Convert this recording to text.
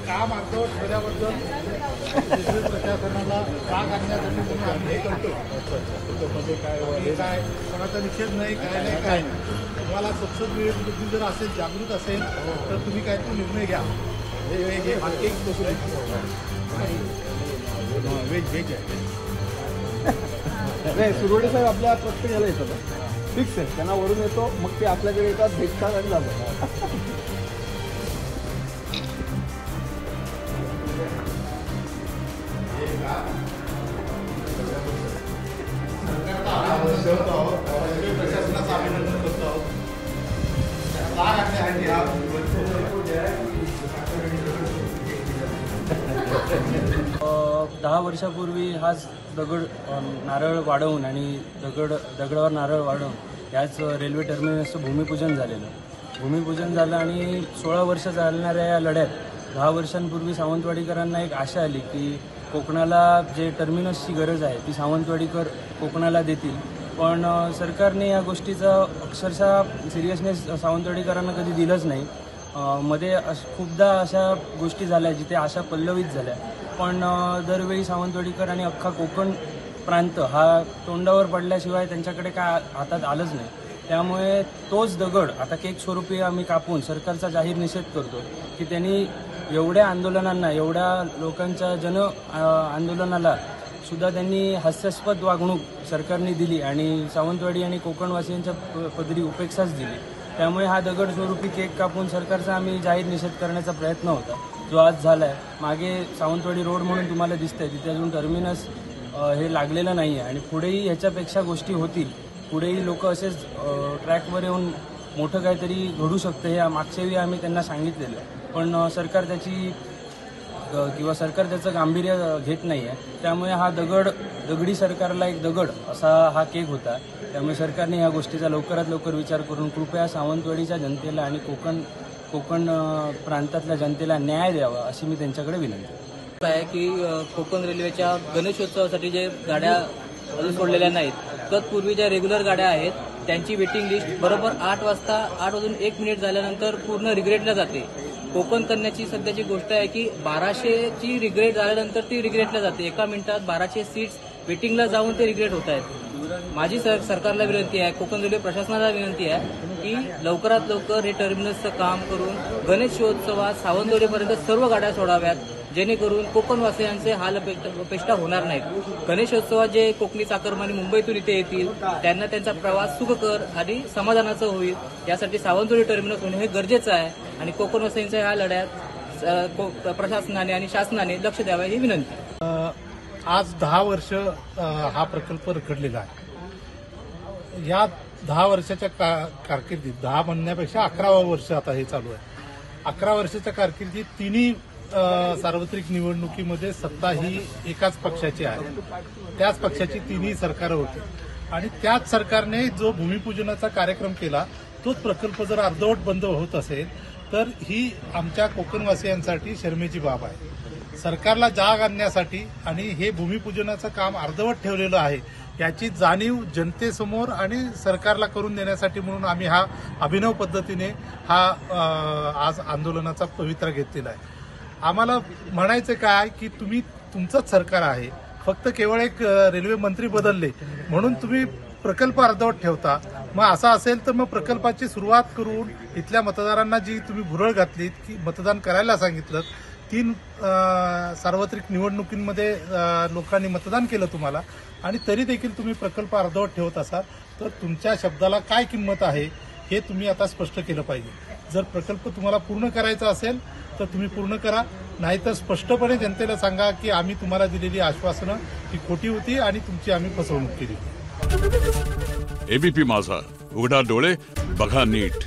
काम अर्धवट ठेवल्याबद्दल प्रशासनाला राग आणण्यासाठी म्हणून आम्ही हे करतो. त्याच्यामध्ये काय कोणाचा निषेध नाही, काय नाही, काय नाही. तुम्हाला सबसद वेळ जर असेल, जागृत असेल तर तुम्ही काय तो निर्णय घ्या. हे बाकी एक व्हेज आहे. नाही, सुरवडे साहेब आपल्या प्रत्येक याला येतात, फिक्स आहे. त्यांना वरून येतो, मग ते आपल्याकडे येतात, भेटतात आणि जातात. प्रशासनाचं अभिनंदन करतो आहोत. 10 वर्षापूर्वी हाच दगड नारळ वाढवून आणि दगडावर नारळ वाढवून याच रेल्वे टर्मिनसचं भूमिपूजन झालेलं. भूमिपूजन झालं आणि 16 वर्ष चालणाऱ्या या लढ्यात 10 वर्षांपूर्वी सावंतवाडीकरांना एक आशा आली की कोकणाला जे टर्मिनसची गरज आहे ती सावंतवाडीकर कोकणाला देतील. पण सरकारने या गोष्टीचा अक्षरशः सिरियसनेस सावंतवाडीकरांना कधी दिलंच नाही. मध्ये खूपदा अशा गोष्टी झाल्या जिथे आशा पल्लवित झाल्या, पण दरवेळी सावंतवाडीकर आणि अख्खा कोकण प्रांत हा तोंडावर पडल्याशिवाय त्यांच्याकडे काय हातात आलंच नाही. त्यामुळे तोच दगड आता केक स्वरूपी आम्ही कापून सरकारचा जाहीर निषेध करतो की त्यांनी एवढ्या आंदोलनांना, एवढ्या लोकांच्या आंदोलनाला सुद्धा त्यांनी हास्यास्पद वागणूक सरकारने दिली आणि सावंतवाडी आणि कोकणवासियांच्या पदरी उपेक्षाच दिली. त्यामुळे हा दगड स्वरूपी केक कापून सरकारचा आम्ही जाहीर निषेध करण्याचा प्रयत्न होता, जो आज झाला आहे. मागे सावंतवाडी रोड म्हणून तुम्हाला दिसतंय, तिथे अजून टर्मिनस हे लागलेलं नाही आहे आणि पुढेही ह्याच्यापेक्षा गोष्टी होतील. पुढेही लोक असेच ट्रॅकवर येऊन मोठं काहीतरी घडू शकतं हे मागच्या वेळी आम्ही त्यांना सांगितलेलं, पण सरकार त्याचं गांभीर्य घेत नाही आहे. त्यामुळे हा दगडी सरकारला एक दगड असा हा केक होता. त्यामुळे सरकारने या गोष्टीचा लवकरात लवकर विचार करून कृपया सावंतवाडीच्या जनतेला आणि कोकण प्रांतातल्या जनतेला न्याय द्यावा अशी मी त्यांच्याकडे विनंती आहे की कोकण रेल्वेच्या गणेशोत्सवासाठी जे गाड्या अजून सोडलेल्या नाहीत, तत्पूर्वी ज्या रेग्युलर गाड्या आहेत त्यांची वेटिंग लिस्ट बरोबर 8 वाजून 1 मिनिट झाल्यानंतर पूर्ण रिग्रेटला जाते. कोकण कन्याची सध्याची गोष्ट आहे की 1200ची रिग्रेट झाल्यानंतर ती रिग्रेटला जाते. 1 मिनिटात 1200 सीट्स वेटिंगला जाऊन ते रिग्रेट होत आहेत. माझी सरकारला विनंती आहे, कोकण रेल्वे प्रशासनाला विनंती आहे की लवकरात लवकर हे टर्मिनसचं काम करून गणेशोत्सवात सावंतवाडीपर्यंत सर्व गाड्या सोडाव्यात, जेणेकरून कोकणवासियांचे हाल अपेष्टा होणार नाहीत. गणेशोत्सवात जे कोकणी चाकरमानी मुंबईतून इथे येतील त्यांना त्यांचा प्रवास सुखकर आणि समाधानाचं होईल, यासाठी सावंतवाडी टर्मिनस होणे हे गरजेचं आहे आणि कोकणवासियांच्या ह्या लढ्यात प्रशासनाने आणि शासनाने लक्ष द्यावे ही विनंती. आज 10 वर्ष हा प्रकल्प रखडलेला आहे. या 10 वर्षाच्या कारकिर्दीत 10 म्हणण्यापेक्षा 11वं वर्ष आता हे चालू आहे. 11 वर्षाच्या कारकिर्दीत तिन्ही सार्वत्रिक निवडणुकीमध्ये सत्ता ही एकाच पक्षाची आहे. त्याच पक्षाची तिन्ही सरकारं होती आणि त्याच सरकारने जो भूमिपूजनाचा कार्यक्रम केला तोच प्रकल्प जर अर्धवट बंद होत असेल तर ही आमच्या कोकणवासियांसाठी शरमेची बाब आहे. सरकारला जाग आणण्यासाठी आणि हे भूमिपूजनाचं काम अर्धवट ठेवलेलं आहे याची जाणीव जनतेसमोर आणि सरकारला करून देण्यासाठी म्हणून आम्ही हा अभिनव पद्धतीने हा आज आंदोलनाचा पवित्रा घेतलेला आहे. आम्हाला म्हणायचं काय की तुमचंच सरकार आहे, फक्त केवळ एक रेल्वे मंत्री बदलले म्हणून तुम्ही प्रकल्प अर्धवट ठेवता. मग असं असेल तर मग प्रकल्पाची सुरुवात करून इथल्या मतदारांना जी तुम्ही भुरळ घातलीत की मतदान करायला सांगितलं, 3 सार्वत्रिक निवडणुकींमध्ये लोकांनी मतदान केलं तुम्हाला आणि तरी देखील तुम्ही प्रकल्प अर्धवट ठेवत असाल तर तुमच्या शब्दाला काय किंमत आहे हे तुम्ही आता स्पष्ट केलं पाहिजे. जर प्रकल्प तुम्हाला पूर्ण करायचा असेल तर तुम्ही पूर्ण करा, नाहीतर स्पष्टपणे जनतेला सांगा की आम्ही तुम्हाला दिलेली आश्वासनं ही खोटी होती आणि तुमची आम्ही फसवणूक केली. एबीपी माझा, उघडा डोळे बघा नीट.